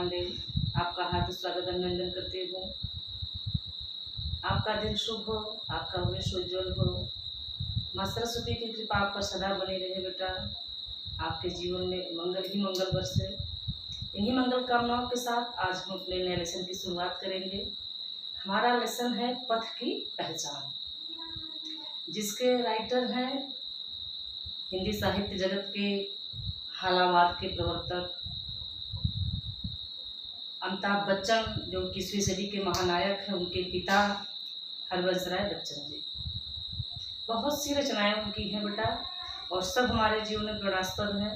पांडे आपका हार्दिक स्वागत अभिनंदन करती हूँ। आपका दिन शुभ हो, आपका भविष्य उज्जवल हो। माँ सरस्वती की कृपा आप पर सदा बनी रहे बेटा। आपके जीवन में मंगल ही मंगल बरसे। इन्हीं मंगल कामनाओं के साथ आज हम अपने नए लेसन की शुरुआत करेंगे। हमारा लेसन है पथ की पहचान, जिसके राइटर हैं हिंदी साहित्य जगत के हालावाद के प्रवर्तक अमिताभ बच्चन, जो 21वीं सदी के महानायक हैं। उनके पिता हरवंश राय बच्चन जी। बहुत सी रचनाएं उनकी हैं बेटा, और सब हमारे जीवन में प्रेरणास्पद हैं।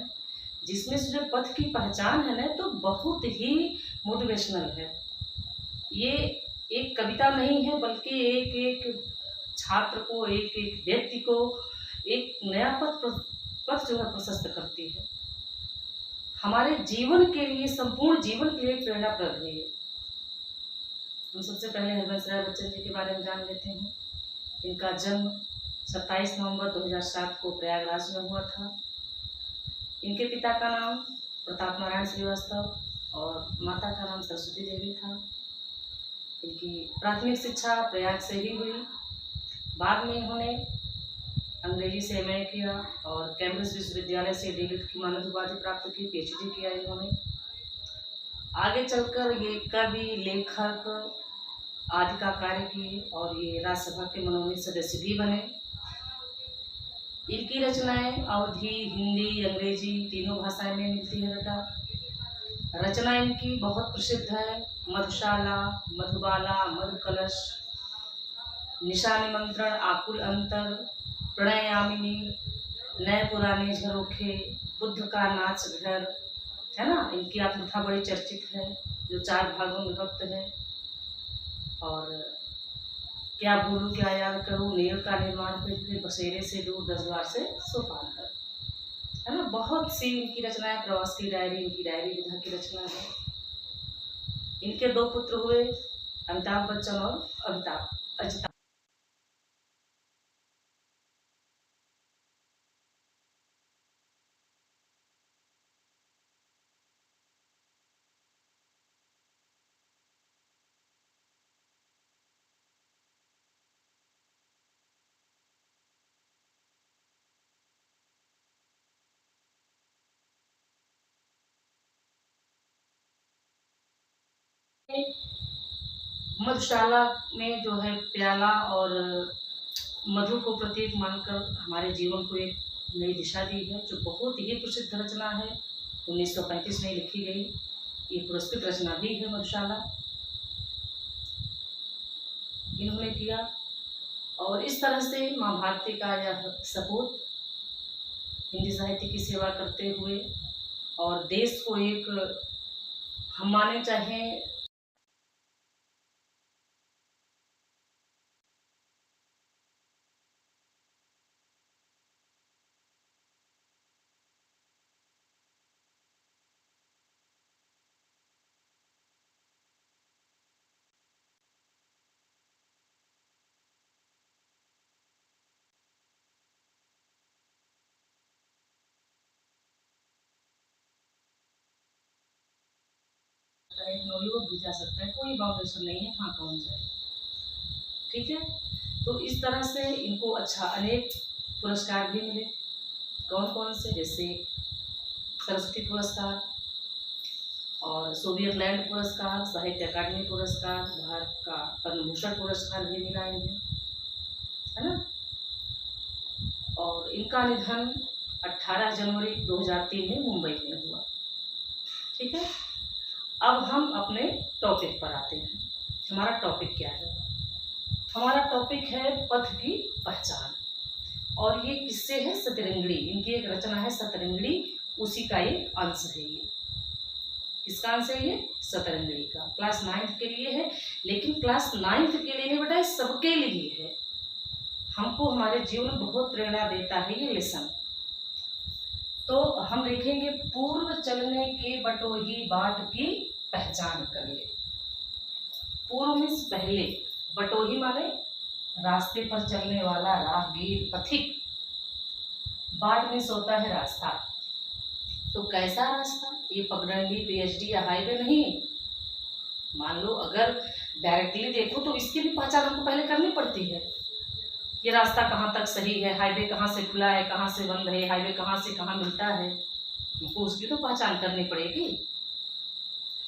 जिसमें से जो पथ की पहचान है ना, तो बहुत ही मोटिवेशनल है। ये एक कविता नहीं है, बल्कि एक एक छात्र को, एक एक व्यक्ति को एक नया पथ जो है प्रशस्त करती है। हमारे जीवन के लिए, संपूर्ण जीवन के लिए प्रेरणाप्रद है ये। हम सबसे पहले हरवंश राय बच्चन जी के बारे में जान लेते हैं। इनका जन्म 27 नवंबर 2007 को प्रयागराज में हुआ था। इनके पिता का नाम प्रताप नारायण श्रीवास्तव और माता का नाम सरस्वती देवी था। इनकी प्राथमिक शिक्षा प्रयाग से ही हुई। बाद में इन्होंने अंग्रेजी से एमए किया और कैम्ब्रिज विश्वविद्यालय से डीलिट की मानद उपाधि प्राप्त की, पीएचडी किया इन्होंने। आगे चलकर ये कवि, लेखक आदि का कार्य किए और ये राज्यसभा के मनोनीत सदस्य भी बने। इनकी रचनाएं अवधी, हिंदी, अंग्रेजी तीनों भाषाएं में मिलती है बेटा। रचना इनकी बहुत प्रसिद्ध है। मधुशाला, मधुबाला, मधुकलश, निशा निमंत्रण, आकुल अंतर, प्रणयामिनी, नए पुराने झरोखे, बुद्ध का नाच घर, है ना। इनकी आत्मकथा बड़ी चर्चित है, जो 4 भागों में विभक्त है। और क्या भूलूं क्या याद करूं, नीर का निर्माण फिर बसेरे से दूर 10 बार से सोपान कर, है ना। बहुत सी इनकी रचनाएं। प्रवास की डायरी इनकी डायरी विधा की रचना है। इनके 2 पुत्र हुए, अमिताभ बच्चन और अजिताभ। मधुशाला में जो है प्याला और मधु को प्रतीक मानकर हमारे जीवन को एक नई दिशा दी है, जो बहुत ही प्रसिद्ध रचना है। 1935 में लिखी गई ये पुरस्कृत रचना भी है मधुशाला, इन्होंने किया। और इस तरह से माँ भारती का यह सपूत हिंदी साहित्य की सेवा करते हुए और देश को एक, हम माने चाहें, नॉलीवुड भी जा सकता है, कोई बाउंडेशन नहीं है कहाँ पहुँच जाए। ठीक है, तो इस तरह से इनको अच्छा अनेक पुरस्कार भी मिले। कौन कौन से, जैसे सरस्वती पुरस्कार और सोवियत लैंड पुरस्कार, साहित्य अकादमी पुरस्कार, भारत का पद्म भूषण पुरस्कार भी मिला इन्हें, है ना। और इनका निधन 18 जनवरी 2003 में मुंबई में हुआ। ठीक है, अब हम अपने टॉपिक पर आते हैं। हमारा टॉपिक क्या है? हमारा टॉपिक है पथ की पहचान, और ये किससे है? सतरंगिणी। इनकी एक रचना है सतरंगिणी, उसी का एक अंश है ये। किसका अंश है ये? सतरंगिणी का। क्लास 9th के लिए है, लेकिन क्लास 9th के लिए नहीं बेटा, सबके लिए है। हमको हमारे जीवन में बहुत प्रेरणा देता है ये लेसन। तो हम देखेंगे, पूर्व चलने के बटोही बाट की पहचान कर ले। पूर्व मीन्स पहले, बटोही माने रास्ते पर चलने वाला राहगीर, पथिक। बाट मीन्स होता है रास्ता, तो कैसा रास्ता, ये पगडंडी, पीएचडी या हाईवे नहीं। मान लो अगर डायरेक्टली देखो तो इसकी भी पहचान हमको पहले करनी पड़ती है। ये रास्ता कहाँ तक सही है, हाईवे कहाँ से खुला है, कहाँ से बंद है, हाईवे कहाँ से कहाँ मिलता है, हमको उसकी तो पहचान करनी पड़ेगी।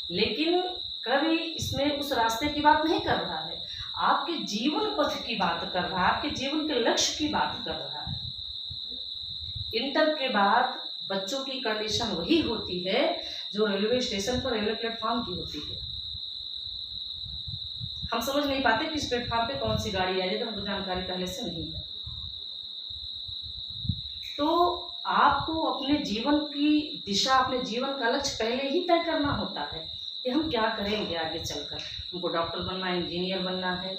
लेकिन कभी इसमें उस रास्ते की बात नहीं कर रहा है, आपके जीवन पथ की बात कर रहा है, आपके जीवन के लक्ष्य की बात कर रहा है। इंटर के बाद बच्चों की कंडीशन वही होती है जो रेलवे स्टेशन पर रेलवे प्लेटफॉर्म की होती है। हम समझ नहीं पाते कि इस प्लेटफॉर्म पे कौन सी गाड़ी आई है, तो हमको जानकारी पहले से नहीं है। तो आपको अपने जीवन की दिशा, अपने जीवन का लक्ष्य पहले ही तय करना होता है कि हम क्या करेंगे आगे चलकर। हमको डॉक्टर बनना है, इंजीनियर बनना है,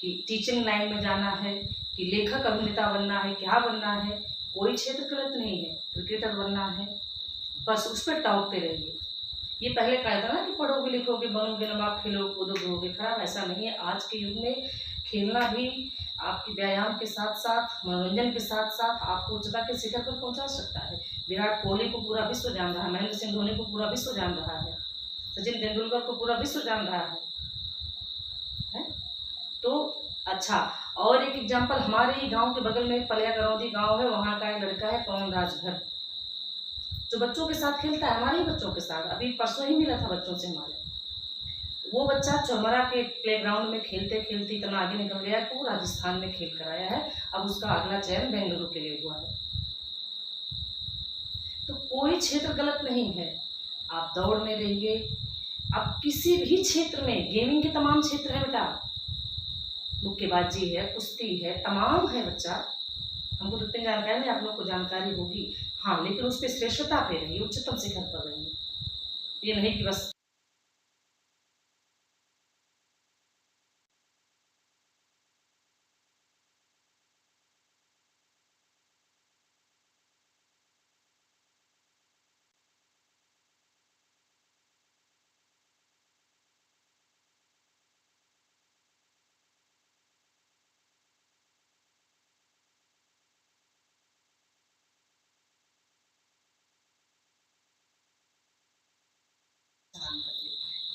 कि टीचिंग लाइन में जाना है, कि लेखक अभिनेता बनना है, क्या बनना है। कोई क्षेत्र गलत नहीं है, क्रिकेटर बनना है, बस उस पर टॉपते रहिए। ये पहले कहा था ना कि पढ़ोगे लिखोगे बनोगे नवाब, खेलोगे कूदोगे होगे खराब, ऐसा नहीं है। आज के युग में खेलना भी आपकी व्यायाम के साथ साथ, मनोरंजन के साथ साथ आपको उच्चता के शिखर पर पहुंचा सकता है। विराट कोहली को पूरा विश्व जान रहा है, महेंद्र सिंह धोनी को पूरा विश्व जान रहा है, सचिन तेंदुलकर को पूरा विश्व जान रहा है? तो अच्छा, और एक एग्जाम्पल, हमारे ही गांव के बगल में एक पलिया करौदी गांव है, वहां का एक लड़का है पवन राजभर, जो बच्चों के साथ खेलता है, हमारे ही बच्चों के साथ। अभी परसों ही मिला था बच्चों से हमारे। वो बच्चा चौमरा के प्लेग्राउंड में खेलते खेलते इतना आगे निकल गया कि वो राजस्थान में खेल कर आया है। अब उसका अगला चयन बेंगलुरु के लिए हुआ है। तो कोई क्षेत्र गलत नहीं है, आप दौड़ में रहिए। अब किसी भी क्षेत्र में, गेमिंग के तमाम क्षेत्र है बेटा, मुक्केबाजी है, कुश्ती है, तमाम है बच्चा। हमको तो इतनी जानकारी नहीं, आप लोग को जानकारी होगी, हाँ, लेकिन उस पर श्रेष्ठता पे रहिए, उच्चतम शिखर पर रहिए। ये नहीं कि बस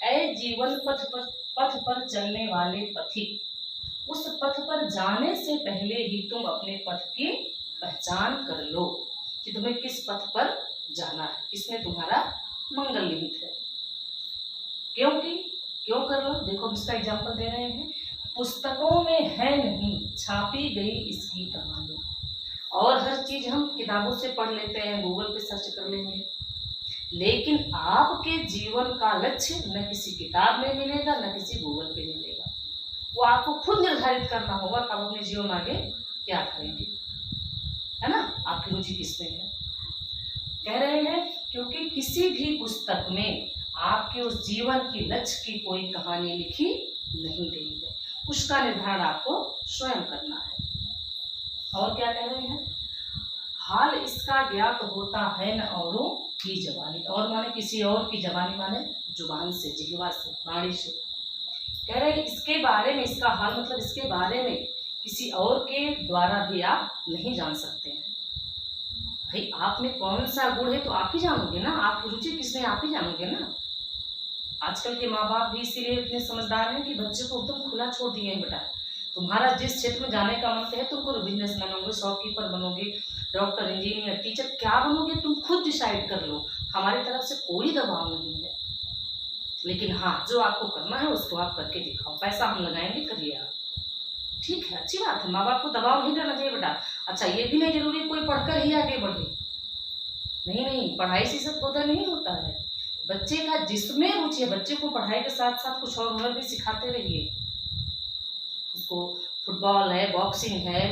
ऐ जीवन पथ पर चलने वाले पथिक, उस पथ पर जाने से पहले ही तुम अपने पथ की पहचान कर लो कि तुम्हें किस पथ पर जाना है, किसमें तुम्हारा मंगल निहित है। क्योंकि क्यों कर लो, देखो हम इसका एग्जाम्पल दे रहे हैं। पुस्तकों में है नहीं छापी गई इसकी कहानी, और हर चीज हम किताबों से पढ़ लेते हैं, गूगल पे सर्च कर लेंगे, लेकिन आपके जीवन का लक्ष्य न किसी किताब में मिलेगा, न किसी गूगल पे मिलेगा। वो आपको खुद निर्धारित करना होगा कि आप अपने जीवन में आगे क्या करेंगे, है ना, आपकी रुचि किसमें है। कह रहे हैं क्योंकि किसी भी पुस्तक में आपके उस जीवन की लक्ष्य की कोई कहानी लिखी नहीं गई है, उसका निर्धारण आपको स्वयं करना है। और क्या कह रहे हैं, हाल इसका ज्ञात होता है न औरों की जबानी, और माने किसी और की जबानी, माने जुबान से, जिह्वा से, वाणी से। कह रहे हैं इसके बारे में, इसका हाल मतलब इसके बारे में किसी और के द्वारा भी आप नहीं जान सकते हैं। भाई आप में कौन सा गुण है तो आप ही जानोगे ना, आपकी रुचि किसमें आप ही जानोगे ना। आजकल के माँ बाप भी इसीलिए इतने समझदार हैं कि बच्चे को एकदम खुला छोड़ दिए हैं, बेटा तुम्हारा जिस क्षेत्र में जाने का मन है, तुम करो, बिजनेसमैन बनोगे, शॉपकीपर बनोगे, डॉक्टर, इंजीनियर, टीचर, क्या बनोगे तुम खुद डिसाइड कर लो, हमारी तरफ से कोई दबाव नहीं है। लेकिन हाँ, जो आपको करना है उसको आप करके दिखाओ, पैसा हम लगाएंगे, करिए आप, ठीक है, अच्छी बात है। माँ बाप को दबाव नहीं देना चाहिए बेटा। अच्छा, ये भी नहीं जरूरी कोई पढ़कर ही आगे बढ़े, नहीं नहीं, पढ़ाई से सब पौधा नहीं होता है। बच्चे का जिसमें रुचि है, बच्चे को पढ़ाई के साथ साथ कुछ और हुनर भी सिखाते रहिए। उसको फुटबॉल है, बॉक्सिंग है,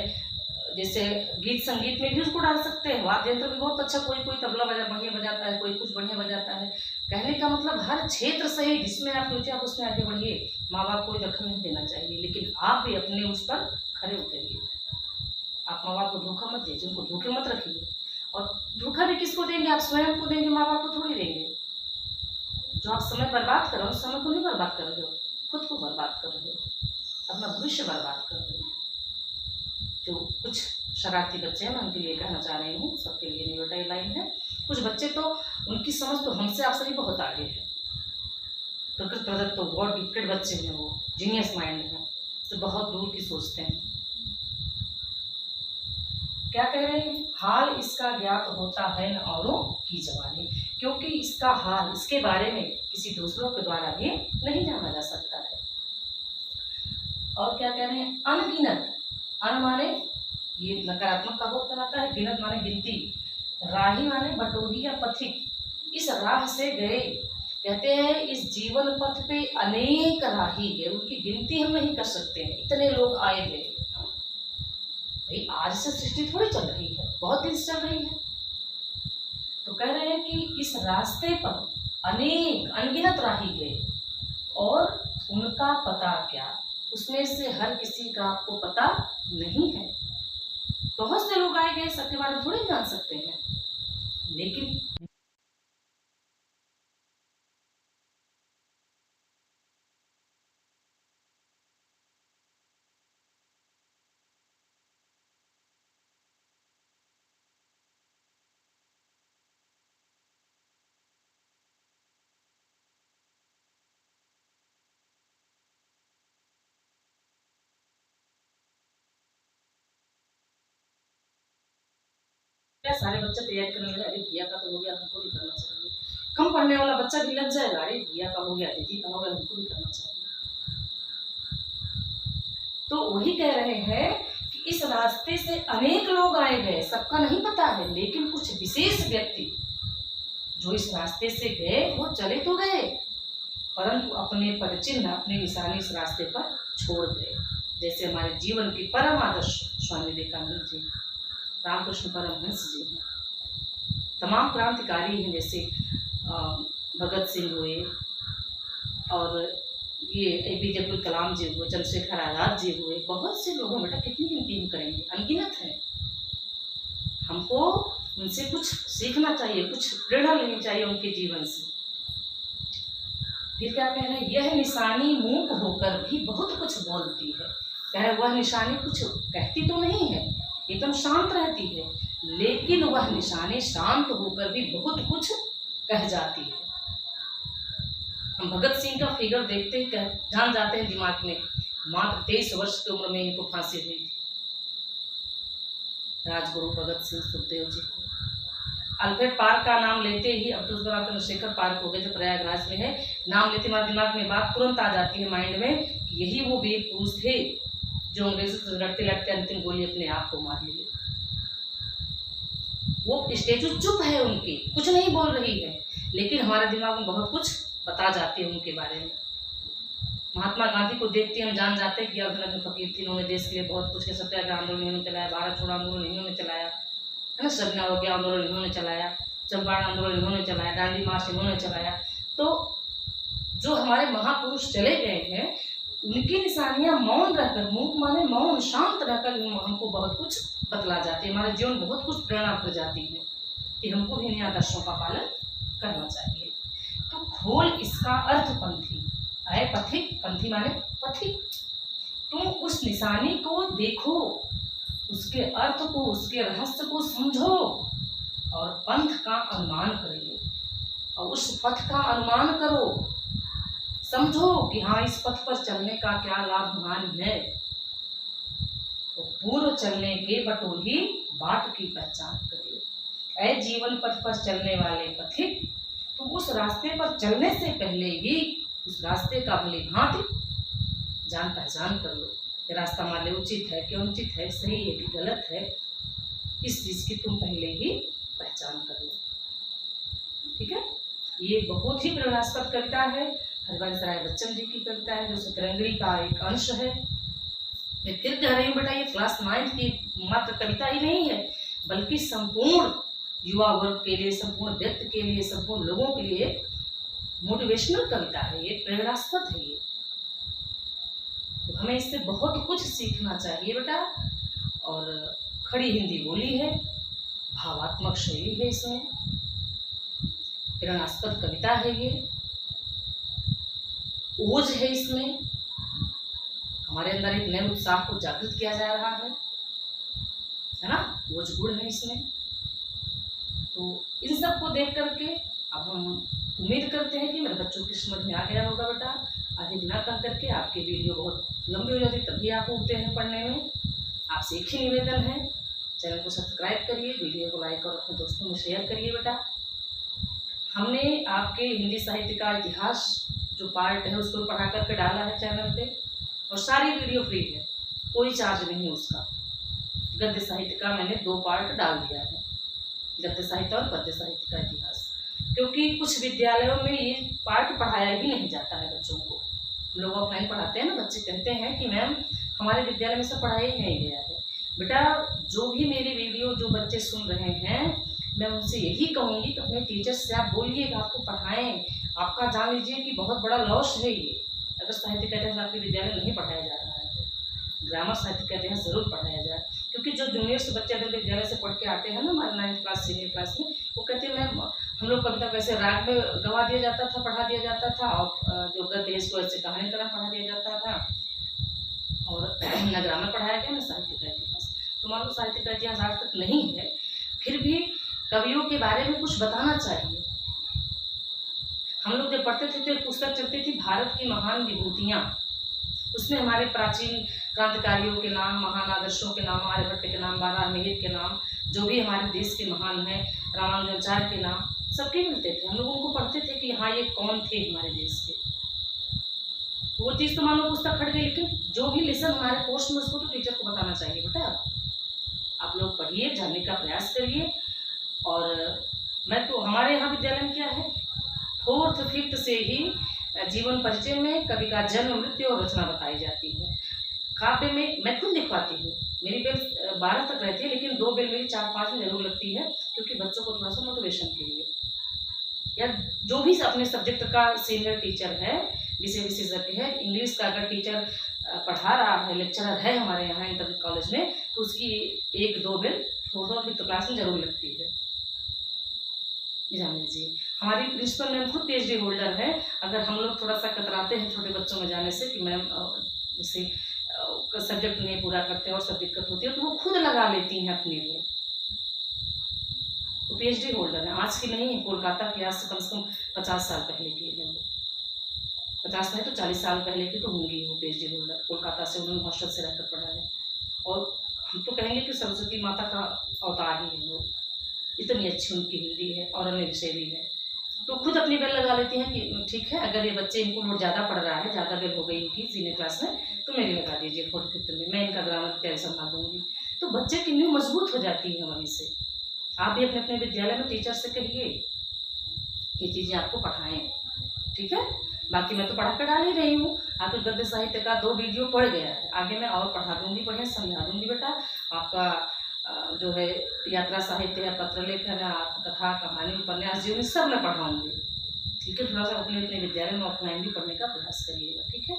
जैसे गीत संगीत में भी उसको डाल सकते हैं। वाद्य यंत्र भी बहुत अच्छा, कोई कोई तबला बढ़िया बजाता है, कोई कुछ बढ़िया बजाता है। कहने का मतलब हर क्षेत्र से ही जिसमें आप रुचि, आप उसमें आगे बढ़िए। माँ बाप को दखल नहीं देना चाहिए, लेकिन आप भी अपने उस पर खड़े उतरिए। आप माँ बाप को धोखा मत दीजिए, उनको धोखे मत रखिए। और धोखा भी किसको देंगे, आप स्वयं को देंगे, माँ बाप को थोड़ी देंगे। जो आप समय बर्बाद कर रहे हो, उस समय को नहीं बर्बाद कर रहे हो, खुद को बर्बाद कर रहे हो, अपना भविष्य बर्बाद कर रहे हो। जो कुछ शरारती बच्चे हैं मैं उनके लिए कहना चाह रही हूँ, सबके लिए नहीं बेटा ये लाइन है। कुछ बच्चे तो उनकी समझ तो हमसे आपसे भी बहुत आगे है, प्रकृति प्रदत्त तो गॉड गिफ्टेड बच्चे हैं, वो जीनियस माइंड है, तो बहुत दूर की सोचते हैं। क्या कह रहे हैं, हाल इसका ज्ञात होता है न औरों की जवानी, क्योंकि इसका हाल, इसके बारे में किसी दूसरों के द्वारा भी नहीं जाना जा सकता है। और क्या कह रहे हैं, अनगिनत, अन माने ये नकारात्मक का बोध कराता है, गिनत माने गिनती, राही माने बटोही या पथिक, इस राह से गए, कहते हैं इस जीवन पथ पे अनेक राही गए, उनकी गिनती हम नहीं कर सकते हैं, इतने लोग आए गए। भाई आज से सृष्टि थोड़ी चल रही है, बहुत दिन से चल रही है। तो कह रहे हैं कि इस रास्ते पर अनेक अनगिनत राही गए और उनका पता क्या, उसमें से हर किसी का आपको पता नहीं है। बहुत से लोग आए गए, सबके बारे में थोड़ी जान सकते हैं, लेकिन क्या सारे बच्चे तैयारी करने लगे, अरे भैया का तो हो गया, हमको भी करना चाहिए। कम पढ़ने वाला बच्चा भी लग जाएगा, अरे भैया का हो गया, दीदी का हो गया, हमको भी करना चाहिए। तो वही कह रहे हैं कि इस रास्ते से अनेक लोग आए गए, सबका नहीं पता है, लेकिन कुछ विशेष व्यक्ति जो इस रास्ते से गए वो चले तो गए, परंतु अपने पदचिन्ह, अपने निशानी इस रास्ते पर छोड़ गए। जैसे हमारे जीवन के परम आदर्श स्वामी विवेकानंद जी, रामकृष्ण परमहंस जी हैं, तमाम क्रांतिकारी हैं, जैसे भगत सिंह हुए, और ये APJ अब्दुल कलाम जी हुए, चंद्रशेखर आजाद जी हुए, बहुत से लोग हैं बेटा, कितनी गिनती हम करेंगे, अनगिनत है। हमको उनसे कुछ सीखना चाहिए, कुछ प्रेरणा लेनी चाहिए उनके जीवन से। फिर क्या कह रहे हैं, यह निशानी मूक होकर भी बहुत कुछ बोलती है। कह रहे वह निशानी कुछ कहती तो नहीं है, एकदम शांत रहती है, लेकिन वह निशानी शांत होकर भी बहुत कुछ कह जाती है। हम भगत सिंह का फिगर देखते ही जान जाते हैं दिमाग में, मात्र 23 वर्ष की उम्र में इनको फांसी हुई थी, राजगुरु भगत सिंह सुखदेव जी को। अल्फ्रेड पार्क का नाम लेते ही, अब तो उसका नाम चंद्रशेखर पार्क हो गया जो प्रयागराज में है, नाम लेते हमारे दिमाग में बात तुरंत आ जाती है माइंड में कि यही वो वीर पुरुष थे जो अंग्रेजों से लड़ते लड़ते अंतिम गोली अपने आप को मार लिए। वो स्टेचू चुप है, उनकी कुछ नहीं बोल रही है, लेकिन हमारे दिमाग में बहुत कुछ बता जाते हैं उनके बारे में। महात्मा गांधी को देखते हम जान जाते हैं कि अभिनव फकीर थी, इन्होंने देश के लिए बहुत कुछ के सत्याग्रह आंदोलन इन्होंने चलाया, भारत छोड़ो आंदोलन इन्होंने चलाया, है ना, सबना हो गया आंदोलन इन्होंने चलाया, चंपारण आंदोलन इन्होंने चलाया, दांडी मार्च इन्होंने चलाया। तो जो हमारे महापुरुष चले गए हैं, उनकी निशानियां मौन रहकर, मूक माने मौन, शांत रहकर हमको बहुत कुछ बतला जाती है, हमारे जीवन बहुत कुछ प्रेरणा कर जाती है कि हमको भी इन आदर्शों का पालन करना चाहिए। तो खोल इसका अर्थ पंथी, आए पथिक, पंथी माने पथिक, तुम उस निशानी को देखो, उसके अर्थ को, उसके रहस्य को समझो और पंथ का अनुमान करिए, और उस पथ का अनुमान करो, समझो कि हाँ इस पथ पर चलने का क्या लाभ हानि है। तो पूर्व चलने के बटोही बाट की पहचान करिए। ऐ जीवन पथ पर चलने वाले पथिक, तुम उस रास्ते पर चलने से पहले ही उस रास्ते का भली भांति जान पहचान कर लो कि रास्ता हमारे लिए उचित है कि अनुचित है, सही है कि गलत है, इस चीज की तुम पहले ही पहचान कर लो। ठीक है, ये बहुत ही प्रेरणास्पद कविता है, हरिवंश राय बच्चन जी की कविता है, जो सतरंगी का एक अंश है। मैं फिर कह रही हूँ बेटा, ये क्लास 9 की मात्र कविता ही नहीं है, बल्कि संपूर्ण युवा वर्ग के लिए, संपूर्ण व्यक्ति के लिए, संपूर्ण लोगों के लिए मोटिवेशनल कविता है, ये प्रेरणास्पद है। ये तो हमें इससे बहुत कुछ सीखना चाहिए बेटा। और खड़ी हिंदी बोली है, भावात्मक शैली है, इसमें प्रेरणास्पद कविता है, ये ओज है, इसमें हमारे अंदर एक नए उत्साह को जागृत किया जा रहा है ना, ओज गुण है इसमें। तो तो इन सब को देख करके अब हम उम्मीद करते हैं कि मेरे बच्चों की समझ में आ गया होगा बेटा। अधिक ना कह करके आपकी वीडियो बहुत लंबी हो जाती तब भी आप उठते हैं पढ़ने में। आपसे एक ही निवेदन है, चैनल को सब्सक्राइब करिए, वीडियो को लाइक और अपने दोस्तों में शेयर करिए बेटा। हमने आपके हिंदी साहित्य का इतिहास जो पार्ट है उसको पढ़ा करके डाला है चैनल पे, और सारी वीडियो फ्री है, कोई चार्ज नहीं है उसका। गद्य साहित्य का मैंने 2 पार्ट डाल दिया है, गद्य साहित्य और पद्य साहित्य का इतिहास, क्योंकि कुछ विद्यालयों में ये पार्ट पढ़ाया ही नहीं जाता है बच्चों को। हम लोग ऑफलाइन पढ़ाते हैं ना, बच्चे कहते हैं कि मैम हमारे विद्यालय में सब पढ़ाया ही नहीं गया है। बेटा जो भी मेरी वीडियो जो बच्चे सुन रहे हैं, मैं उनसे यही कहूँगी कि अपने टीचर से आप बोलिएगा, आपको पढ़ाएं। आपका जान लीजिए कि बहुत बड़ा लॉस है ये, अगर साहित्य का इतिहास आपके विद्यालय में नहीं पढ़ाया जा रहा है तो ग्रामर साहित्य का इतिहास जरूर पढ़ाया जाए। क्योंकि जो जूनियर्स बच्चे अगर विद्यालय से पढ़ के आते हैं ना हमारे 9th क्लास सीनियर क्लास में, वो कहते हैं मैम हम लोग कविता कैसे राग में गवा दिया जाता था, पढ़ा दिया जाता था, और जो गद्य इसको ऐसे कहानी तरह पढ़ा दिया जाता था, और न ग्रामर पढ़ाया गया न साहित्य का इतिहास। तो मान लो साहित्य का इतिहास आज तक नहीं है, फिर भी कवियों के बारे में कुछ बताना चाहिए। हम लोग जब पढ़ते थे तो एक पुस्तक चलती थी भारत की महान विभूतियाँ, उसमें हमारे प्राचीन क्रांतिकारियों के नाम, महान आदर्शों के नाम, आर्यभट्ट के नाम, बारामिहिर के नाम, जो भी हमारे देश के महान हैं, रामानुजाचार्य के नाम सबके मिलते थे। हम लोग उनको पढ़ते थे कि हाँ ये कौन थे हमारे देश के। वो चीज़ तो मान लो पुस्तक हट गई, लेकिन जो भी लेसन हमारे कोर्स में उसको तो टीचर को बताना चाहिए बेटा। आप लोग पढ़िए, जानने का प्रयास करिए। और मैं तो हमारे यहाँ विद्यालय में क्या है, 4th 5th से ही जीवन परिचय में कवि का जन्म, मृत्यु और रचना बताई जाती है। काव्य में मैं खुद लिखवाती हूँ, मेरी बेल 12 तक रहती है, लेकिन 2 बेल मेरी 4-5 में जरूर लगती है, क्योंकि बच्चों को थोड़ा सा मोटिवेशन के लिए, या जो भी अपने सब्जेक्ट का सीनियर टीचर है, विषय विशेषज्ञ है, इंग्लिश का अगर टीचर पढ़ा रहा है, लेक्चरर है हमारे यहाँ इंटर कॉलेज में, तो उसकी 1-2 बेल 4th और 5th क्लास में जरूर लगती है। जान लीजिए हमारी प्रिंसिपल मैम खुद PhD होल्डर है। अगर हम लोग थोड़ा सा कतराते हैं छोटे बच्चों में जाने से कि मैम जैसे सब्जेक्ट नहीं पूरा करते और सब दिक्कत होती है, तो वो खुद लगा लेती हैं अपने लिए। तो PhD होल्डर है, आज की नहीं है, कोलकाता की, आज से कम 50 साल पहले की है वो। 50 नहीं तो 40 साल पहले की तो होंगी वो PhD होल्डर। कोलकाता से उन्होंने हॉस्टल से रहकर पढ़ा है, और हम तो कहेंगे कि सरस्वती माता का अवतार ही है वो। इतनी अच्छी उनकी हिंदी है और अन्य विषय भी है, तो खुद अपनी बेल लगा लेती हैं कि ठीक है, अगर ये बच्चे इनको लोड ज़्यादा पढ़ रहा है, ज़्यादा बेल हो गई इनकी सीनियर क्लास में, तो मेरी लगा दीजिए 4th 5th में, मैं इनका ग्रामर तैयारी संभाल दूंगी। तो बच्चे की नींव मजबूत हो जाती है वहीं से। आप भी अपने अपने विद्यालय में टीचर से कहिए ये चीज़ें आपको पढ़ाएं, ठीक है। बाकी मैं तो पढ़ा कर डाल ही रही हूँ। आपके गद्य साहित्य का 2 वीडियो पढ़ गया है, आगे मैं और पढ़ा दूंगी, बढ़िया समझा दूंगी बेटा। आपका जो है यात्रा साहित्य है, पत्र लेखन है, आत्मकथा, कहानी, उपन्यास, जीवनी, सब मैं पढ़ाऊंगी, ठीक है। थोड़ा सा अपने अपने विद्यालय में ऑफलाइन भी पढ़ने का प्रयास करिएगा, ठीक है।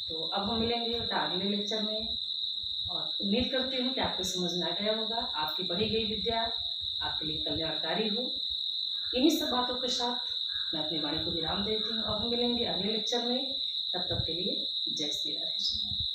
तो अब हम मिलेंगे बेटा अगले लेक्चर में, और उम्मीद करती हूँ कि आपको समझ में आ गया होगा, आपकी पढ़ी गई विद्या आपके लिए कल्याणकारी हो। इन्हीं सब बातों के साथ मैं अपनी वाणी को विराम देती हूँ। अब हम मिलेंगे अगले लेक्चर में, तब तक के लिए जय श्री राधे।